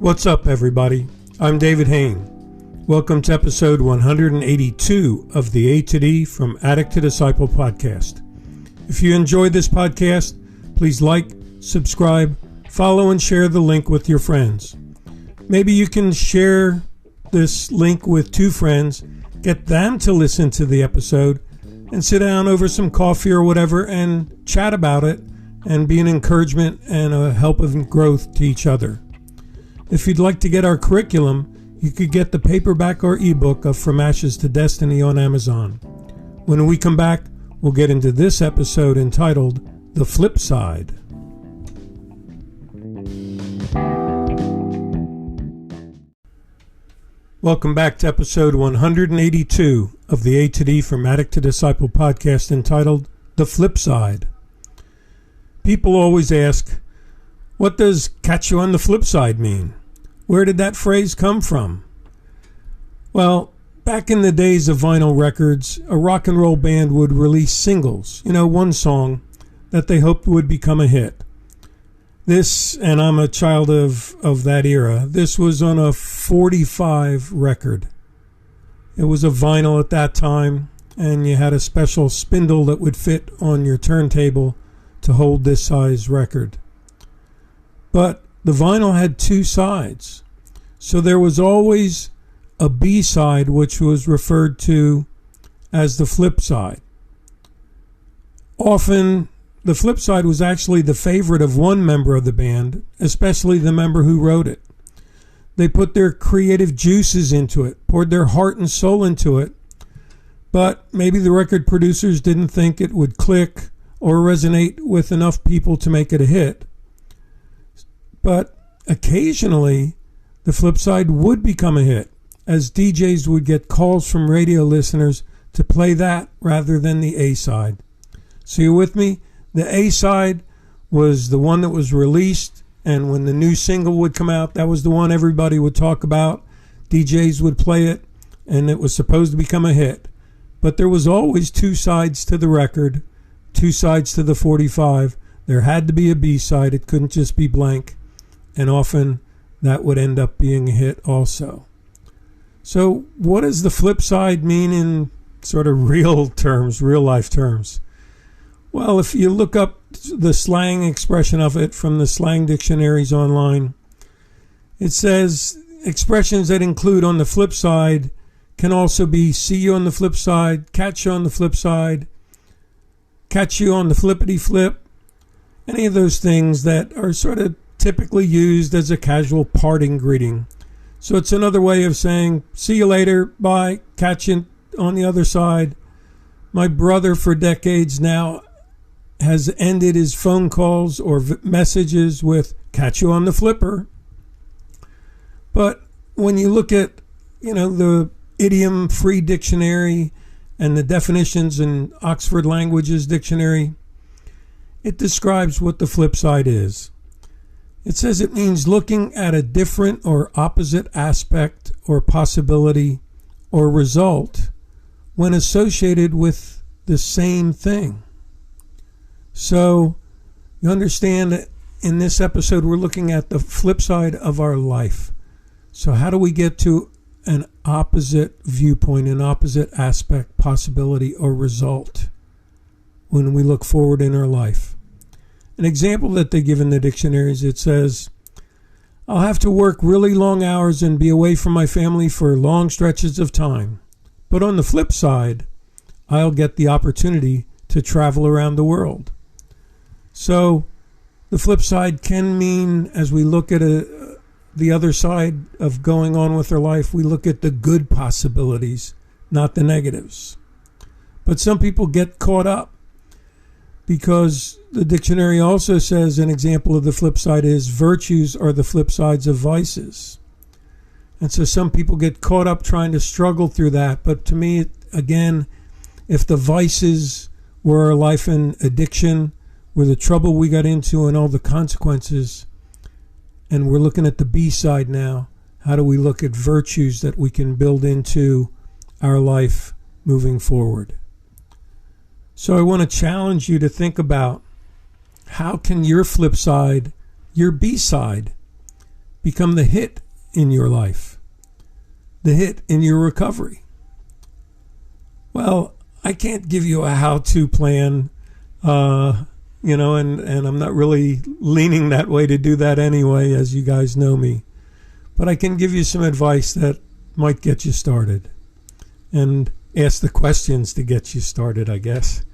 What's up, everybody? I'm David Hain. Welcome to episode 182 of the A to D from Addict to Disciple podcast. If you enjoyed this podcast, please like, subscribe, follow, and share the link with your friends. Maybe you can share this link with two friends, get them to listen to the episode, and sit down over some coffee or whatever and chat about it and be an encouragement and a help of growth to each other. If you'd like to get our curriculum, you could get the paperback or ebook of From Ashes to Destiny on Amazon. When we come back, we'll get into this episode entitled The Flip Side. Welcome back to episode 182 of the A to D from Addict to Disciple podcast entitled The Flip Side. People always ask, what does catch you on the flip side mean? Where did that phrase come from? Well, back in the days of vinyl records, a rock and roll band would release singles, one song that they hoped would become a hit. This, and I'm a child of that era, this was on a 45 record. It was a vinyl at that time, and you had a special spindle that would fit on your turntable to hold this size record. But the vinyl had two sides. So there was always a B side, which was referred to as the flip side. Often, the flip side was actually the favorite of one member of the band, especially the member who wrote it. They put their creative juices into it, poured their heart and soul into it, but maybe the record producers didn't think it would click or resonate with enough people to make it a hit. But occasionally, the flip side would become a hit, as DJs would get calls from radio listeners to play that rather than the A side. So you're with me? The A side was the one that was released, and when the new single would come out, that was the one everybody would talk about. DJs would play it, and it was supposed to become a hit. But there was always two sides to the record, two sides to the 45. There had to be a B side. It couldn't just be blank. And often that would end up being a hit also. So what does the flip side mean in sort of real terms, real life terms? Well, if you look up the slang expression of it from the slang dictionaries online, it says expressions that include on the flip side can also be see you on the flip side, catch you on the flip side, catch you on the flippity flip, any of those things that are sort of typically used as a casual parting greeting. So it's another way of saying, see you later, bye, catch you on the other side. My brother for decades now has ended his phone calls or messages with, catch you on the flipper. But when you look at, the idiom free dictionary and the definitions in Oxford Languages Dictionary, it describes what the flip side is. It says it means looking at a different or opposite aspect or possibility or result when associated with the same thing. So you understand that in this episode we're looking at the flip side of our life. So how do we get to an opposite viewpoint, an opposite aspect, possibility, or result when we look forward in our life? An example that they give in the dictionaries, it says, I'll have to work really long hours and be away from my family for long stretches of time. But on the flip side, I'll get the opportunity to travel around the world. So the flip side can mean, as we look at the other side of going on with our life, we look at the good possibilities, not the negatives. But some people get caught up because the dictionary also says an example of the flip side is virtues are the flip sides of vices. And so some people get caught up trying to struggle through that. But to me, again, if the vices were our life in addiction, were the trouble we got into and all the consequences, and we're looking at the B side now, how do we look at virtues that we can build into our life moving forward? So I want to challenge you to think about how can your flip side, your B side, become the hit in your life, the hit in your recovery? Well, I can't give you a how-to plan, and I'm not really leaning that way to do that anyway, as you guys know me. But I can give you some advice that might get you started, and ask the questions to get you started, I guess.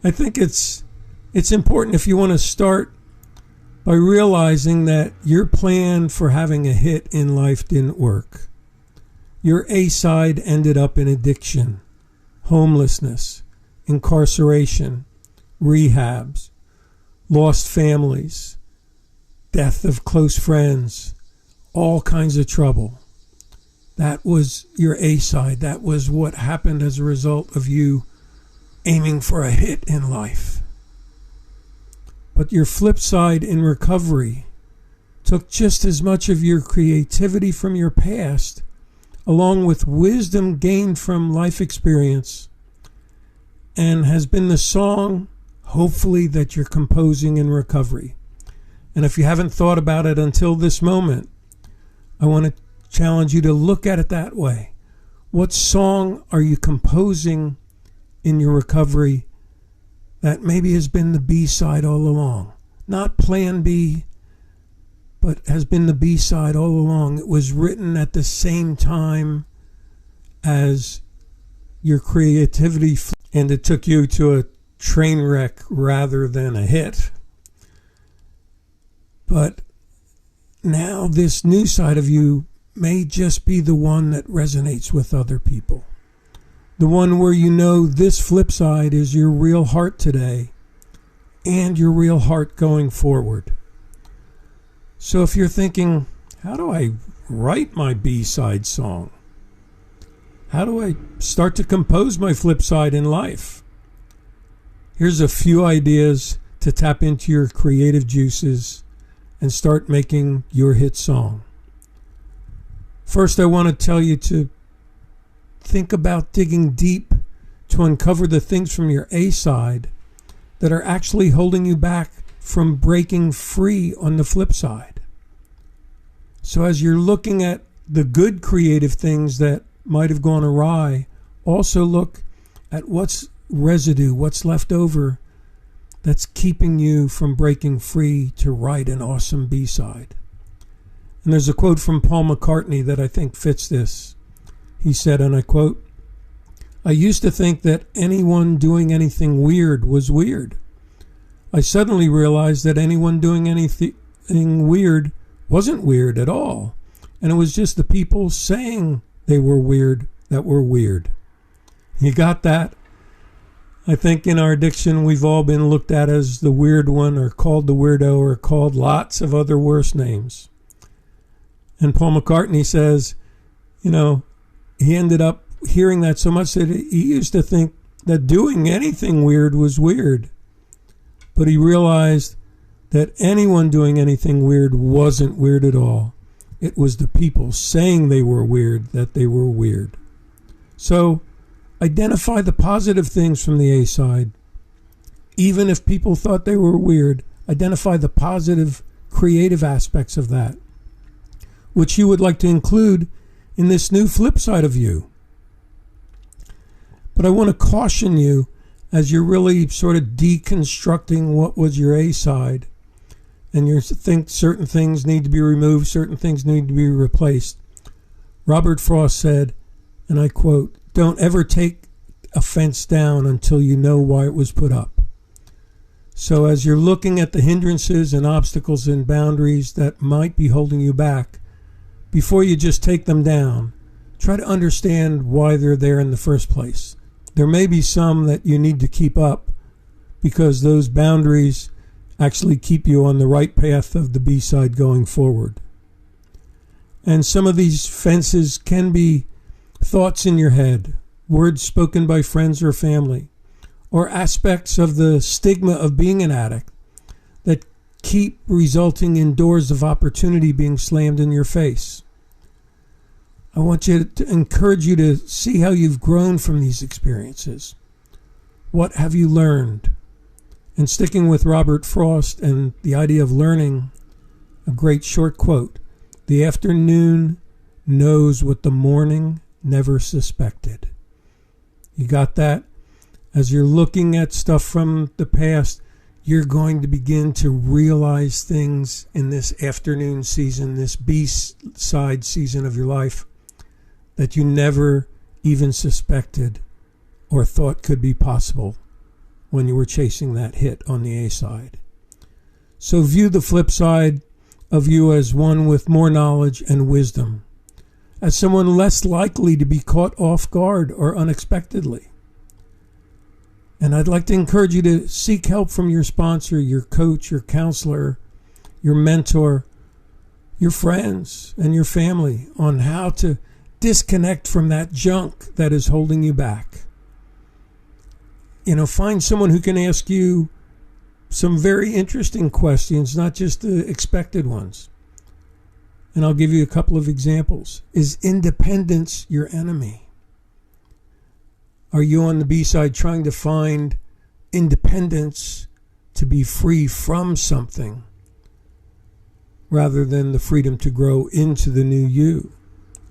I think it's important, if you want to start, by realizing that your plan for having a hit in life didn't work. Your A side ended up in addiction, homelessness, incarceration, rehabs, lost families, death of close friends, all kinds of trouble. That was your A side. That was what happened as a result of you aiming for a hit in life. But your flip side in recovery took just as much of your creativity from your past, along with wisdom gained from life experience, and has been the song, hopefully, that you're composing in recovery. And if you haven't thought about it until this moment, I want to challenge you to look at it that way. What song are you composing in your recovery that maybe has been the B-side all along? Not plan B, but has been the B-side all along. It was written at the same time as your creativity, and it took you to a train wreck rather than a hit. But now this new side of you may just be the one that resonates with other people. The one where you know this flip side is your real heart today and your real heart going forward. So if you're thinking, how do I write my B-side song? How do I start to compose my flip side in life? Here's a few ideas to tap into your creative juices and start making your hit song. First, I want to tell you to think about digging deep to uncover the things from your A side that are actually holding you back from breaking free on the flip side. So as you're looking at the good creative things that might have gone awry, also look at what's residue, what's left over that's keeping you from breaking free to write an awesome B-side. And there's a quote from Paul McCartney that I think fits this. He said, and I quote, "I used to think that anyone doing anything weird was weird. I suddenly realized that anyone doing anything weird wasn't weird at all. And it was just the people saying they were weird that were weird." You got that? I think in our addiction, we've all been looked at as the weird one, or called the weirdo, or called lots of other worse names. And Paul McCartney says, he ended up hearing that so much that he used to think that doing anything weird was weird. But he realized that anyone doing anything weird wasn't weird at all. It was the people saying they were weird that they were weird. So identify the positive things from the A side. Even if people thought they were weird, identify the positive creative aspects of that, which you would like to include in this new flip side of you. But I want to caution you, as you're really sort of deconstructing what was your A side, and you think certain things need to be removed, certain things need to be replaced. Robert Frost said, and I quote, "Don't ever take a fence down until you know why it was put up." So as you're looking at the hindrances and obstacles and boundaries that might be holding you back, before you just take them down, try to understand why they're there in the first place. There may be some that you need to keep up because those boundaries actually keep you on the right path of the B-side going forward. And some of these fences can be thoughts in your head, words spoken by friends or family, or aspects of the stigma of being an addict that keep resulting in doors of opportunity being slammed in your face. I want you to encourage you to see how you've grown from these experiences. What have you learned? And sticking with Robert Frost and the idea of learning, a great short quote: The afternoon knows what the morning never suspected. You got that? As you're looking at stuff from the past, you're going to begin to realize things in this afternoon season, this B-side season of your life, that you never even suspected or thought could be possible when you were chasing that hit on the A side. So view the flip side of you as one with more knowledge and wisdom, as someone less likely to be caught off guard or unexpectedly. And I'd like to encourage you to seek help from your sponsor, your coach, your counselor, your mentor, your friends, and your family on how to disconnect from that junk that is holding you back. Find someone who can ask you some very interesting questions, not just the expected ones. And I'll give you a couple of examples. Is independence your enemy? Are you on the B side trying to find independence to be free from something rather than the freedom to grow into the new you?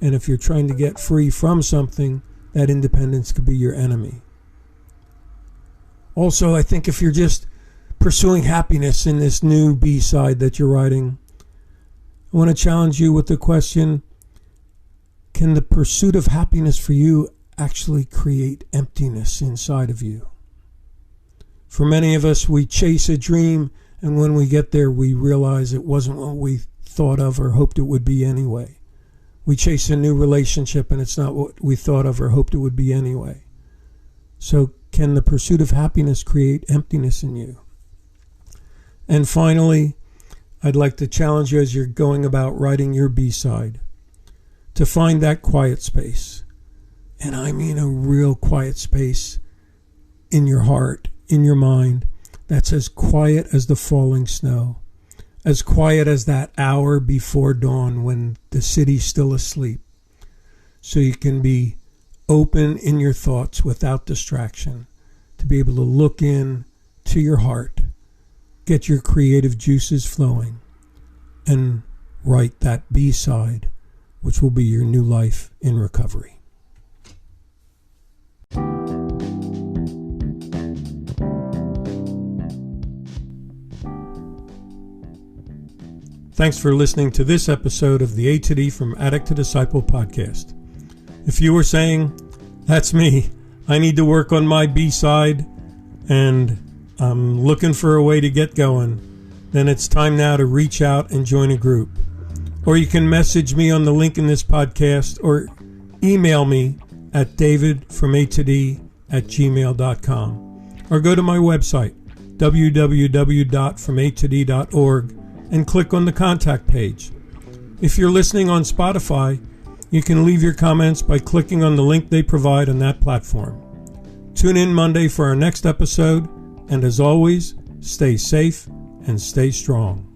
And if you're trying to get free from something, that independence could be your enemy. Also, I think if you're just pursuing happiness in this new B side that you're writing, I want to challenge you with the question, can the pursuit of happiness for you actually create emptiness inside of you? For many of us, we chase a dream, and when we get there, we realize it wasn't what we thought of or hoped it would be anyway. We chase a new relationship, and it's not what we thought of or hoped it would be anyway. So can the pursuit of happiness create emptiness in you? And finally, I'd like to challenge you as you're going about writing your B-side to find that quiet space. And I mean a real quiet space in your heart, in your mind, that's as quiet as the falling snow, as quiet as that hour before dawn when the city's still asleep, so you can be open in your thoughts without distraction, to be able to look in to your heart, get your creative juices flowing, and write that B-side, which will be your new life in recovery. Thanks for listening to this episode of the A to D from Addict to Disciple podcast. If you were saying, that's me, I need to work on my B-side and I'm looking for a way to get going, then it's time now to reach out and join a group. Or you can message me on the link in this podcast or email me at davidfromatod@gmail.com, or go to my website, www.fromatod.org, and click on the contact page. If you're listening on Spotify, you can leave your comments by clicking on the link they provide on that platform. Tune in Monday for our next episode, and as always, stay safe and stay strong.